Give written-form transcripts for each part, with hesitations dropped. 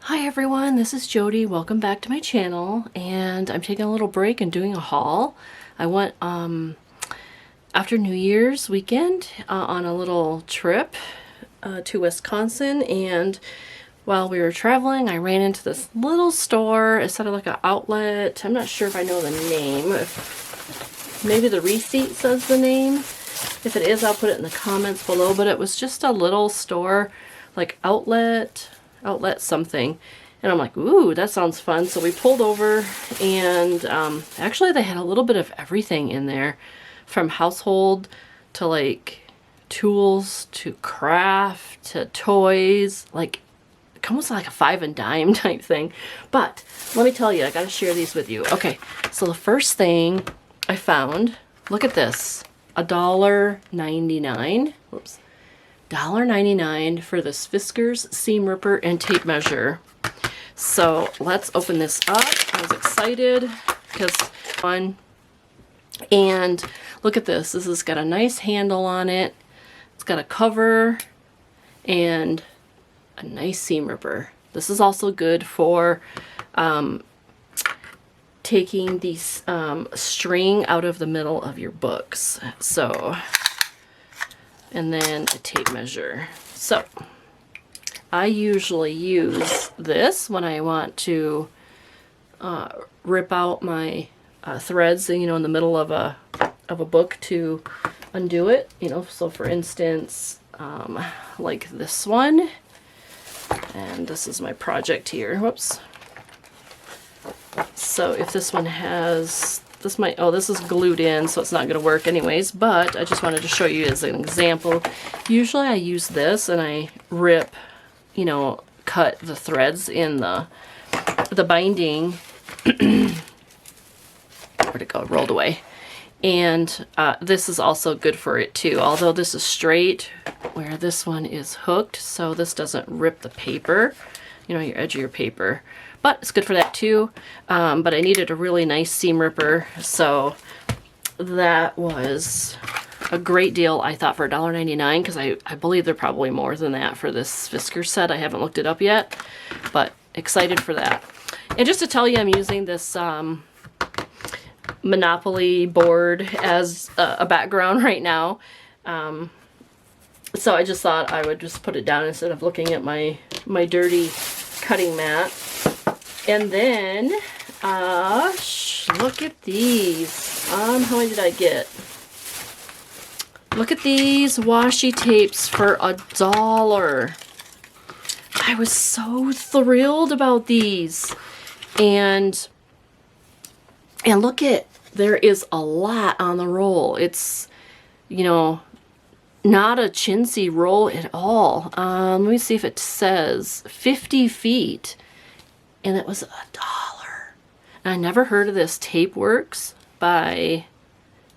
Hi everyone, this is Jody. Welcome back to my channel, and I'm taking a little break and doing a haul. I went after New Year's weekend on a little trip to Wisconsin, and while we were traveling I ran into this little store. It's sort of like an outlet. I'm not sure if I know the name. Maybe the receipt says the name. If it is, I'll put it in the comments below, but it was just a little store, like outlet something, and I'm like, ooh, that sounds fun. So we pulled over, and actually they had a little bit of everything in there, from household to like tools to craft to toys, like almost like a 5 and dime type thing. But let me tell you, I gotta share these with you. Okay, so the first thing I found, look at this, $1.99. Whoops. $1.99 for this Fiskars seam ripper and tape measure. So let's open this up. I was excited because fun. And look at this. This has got a nice handle on it. It's got a cover and a nice seam ripper. This is also good for taking the string out of the middle of your books. So, and then a tape measure. So I usually use this when I want to rip out my threads, you know, in the middle of a book to undo it, you know. So for instance, like this one, and this is my project here. Whoops. So if this one has, this might, oh, this is glued in, so it's not going to work anyways, but I just wanted to show you as an example. Usually I use this and I rip, you know, cut the threads in the binding. Where'd it go? It rolled away. And this is also good for it too, although this is straight, where this one is hooked, so this doesn't rip the paper, you know, your edge of your paper. But it's good for that too. But I needed a really nice seam ripper, so that was a great deal, I thought, for $1.99, because I believe they're probably more than that for this Fiskars set. I haven't looked it up yet, but excited for that. And just to tell you, I'm using this Monopoly board as a background right now. So I just thought I would just put it down instead of looking at my dirty cutting mat. And then, look at these. How many did I get? Look at these washi tapes for $1. I was so thrilled about these. And look at, there is a lot on the roll. It's, you know, not a chintzy roll at all. Let me see if it says 50 feet. And it was $1. And I never heard of this. Tape Works by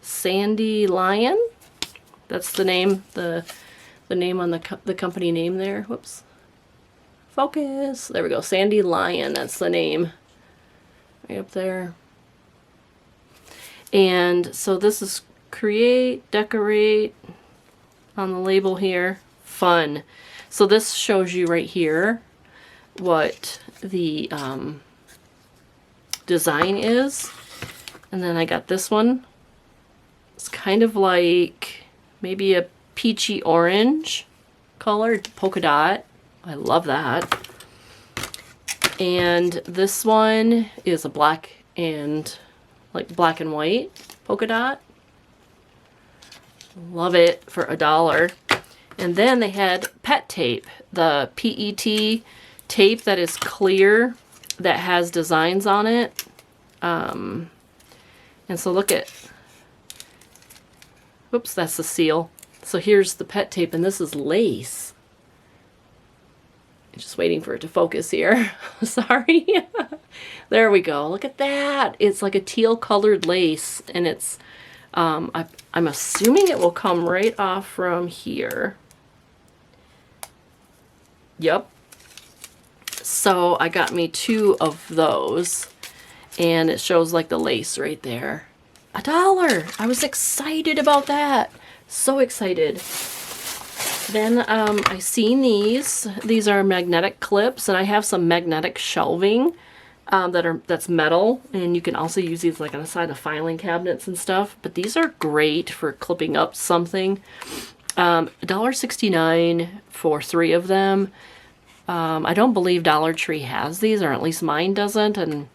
Sandy Lyon. That's the name, the name on the company name there. Whoops. Focus. There we go. Sandy Lyon. That's the name. Right up there. And so this is create, decorate on the label here. Fun. So this shows you right here what the design is. And then I got this one. It's kind of like maybe a peachy orange color, polka dot. I love that. And this one is a black and white polka dot. Love it for $1. And then they had pet tape, the PET tape that is clear, that has designs on it. And so look at, whoops, that's the seal. So here's the pet tape, and this is lace. I'm just waiting for it to focus here. Sorry. There we go. Look at that. It's like a teal colored lace, and it's, I'm assuming it will come right off from here. Yep. So I got me 2 of those, and it shows like the lace right there. $1. I was excited about that. So excited. Then I seen these. These are magnetic clips, and I have some magnetic shelving that's metal, and you can also use these like on the side of filing cabinets and stuff. But these are great for clipping up something. $1.69 for 3 of them. I don't believe Dollar Tree has these, or at least mine doesn't, and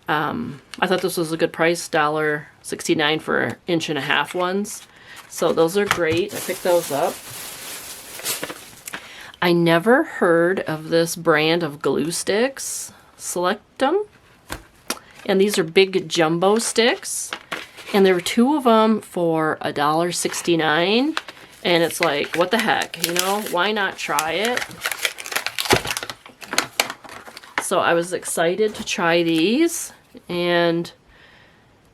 I thought this was a good price, $1.69 for 1.5-inch ones. So those are great. I picked those up. I never heard of this brand of glue sticks, Selectum. And these are big jumbo sticks. And there were 2 of them for $1.69. And it's like, what the heck, you know? Why not try it? So I was excited to try these. And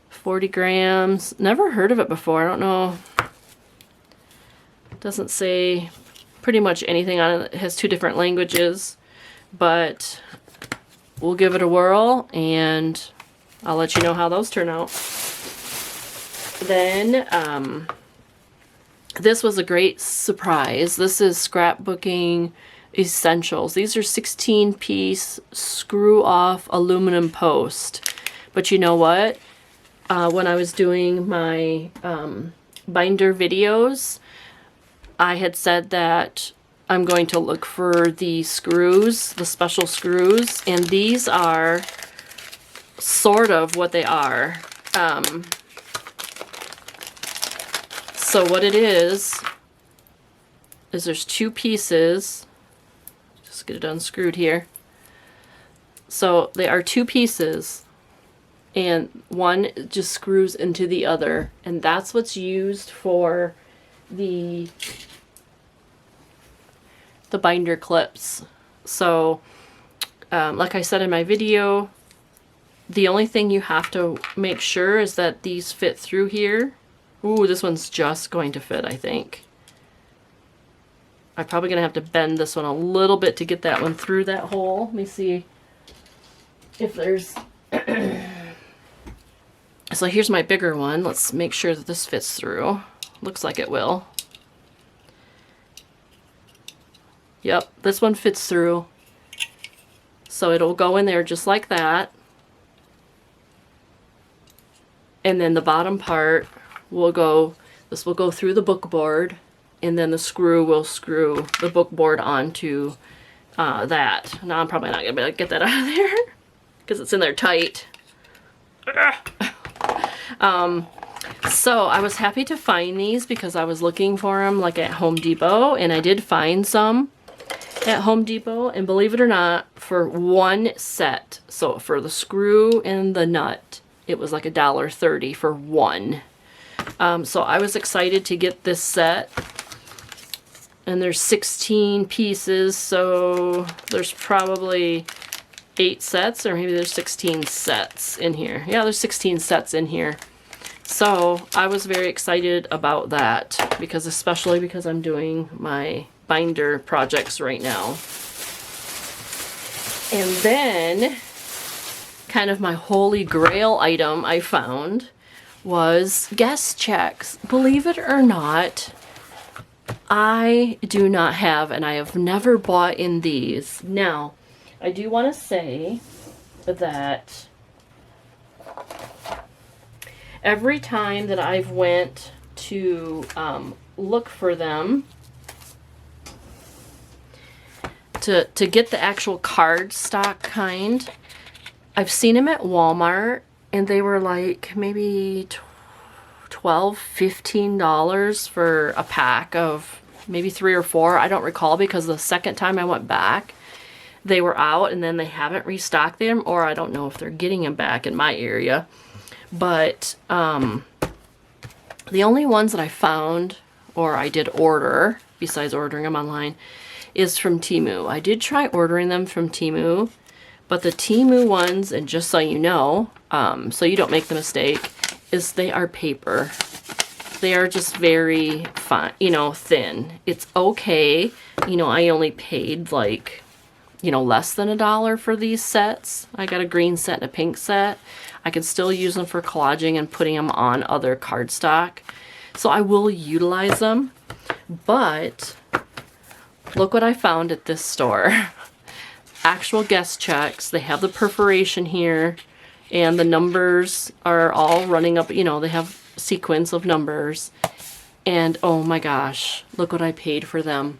40 grams. Never heard of it before. I don't know. Doesn't say pretty much anything on it. It has 2 different languages. But we'll give it a whirl, and I'll let you know how those turn out. Then, this was a great surprise. This is Scrapbooking Essentials. These are 16-piece screw-off aluminum post. But you know what? When I was doing my binder videos, I had said that I'm going to look for the screws, the special screws, and these are sort of what they are. So what it is there's 2 pieces. Just get it unscrewed here. So they are 2 pieces, and one just screws into the other, and that's what's used for the binder clips. So like I said in my video, the only thing you have to make sure is that these fit through here. Ooh, this one's just going to fit, I think. I'm probably gonna have to bend this one a little bit to get that one through that hole. Let me see if there's so here's my bigger one. Let's make sure that this fits through. Looks like it will. Yep, this one fits through. So it'll go in there just like that. And then the bottom part will go, this will go through the book board, and then the screw will screw the book board onto that. Now I'm probably not gonna be able to get that out of there because it's in there tight. So I was happy to find these because I was looking for them like at Home Depot, and I did find some at Home Depot, and believe it or not, for 1 set, so for the screw and the nut, it was like $1.30 for 1. So I was excited to get this set, and there's 16 pieces, so there's probably 8 sets, or maybe there's 16 sets in here. Yeah, there's 16 sets in here. So I was very excited about that, because especially because I'm doing my binder projects right now. And then kind of my holy grail item I found was guest checks. Believe it or not, I do not have, and I have never bought in these. Now, I do want to say that every time that I've went to look for them, to get the actual card stock kind, I've seen them at Walmart, and they were like maybe $12, $15 for a pack of maybe 3 or 4. I don't recall, because the second time I went back, they were out, and then they haven't restocked them, or I don't know if they're getting them back in my area. But the only ones that I found, or I did order, besides ordering them online, is from Temu. I did try ordering them from Temu, but the Temu ones, and just so you know, so you don't make the mistake, is they are paper. They are just very fine, you know, thin. It's okay. You know, I only paid like, you know, less than $1 for these sets. I got a green set and a pink set. I can still use them for collaging and putting them on other cardstock. So I will utilize them. But look what I found at this store. Actual guest checks. They have the perforation here, and the numbers are all running up. You know, they have sequence of numbers. And oh my gosh, look what I paid for them.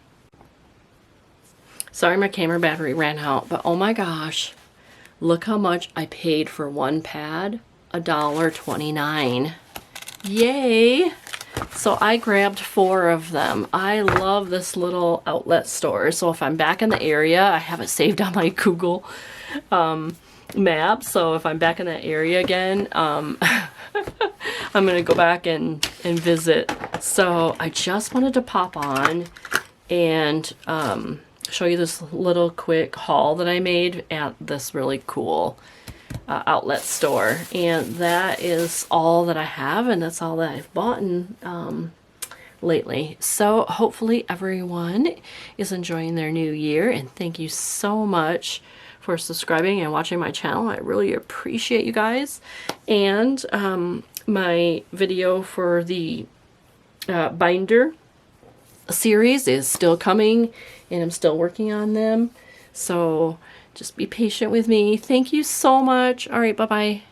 Sorry, my camera battery ran out, but oh my gosh, look how much I paid for one pad. $1.29. Yay! So I grabbed 4 of them. I love this little outlet store. So if I'm back in the area, I have it saved on my Google map. So if I'm back in that area again, I'm gonna go back and visit. So I just wanted to pop on and show you this little quick haul that I made at this really cool outlet store. And that is all that I have, and that's all that I've bought lately. So hopefully everyone is enjoying their new year, and thank you so much for subscribing and watching my channel. I really appreciate you guys. And my video for the binder series is still coming, and I'm still working on them. So just be patient with me. Thank you so much. All right, bye-bye.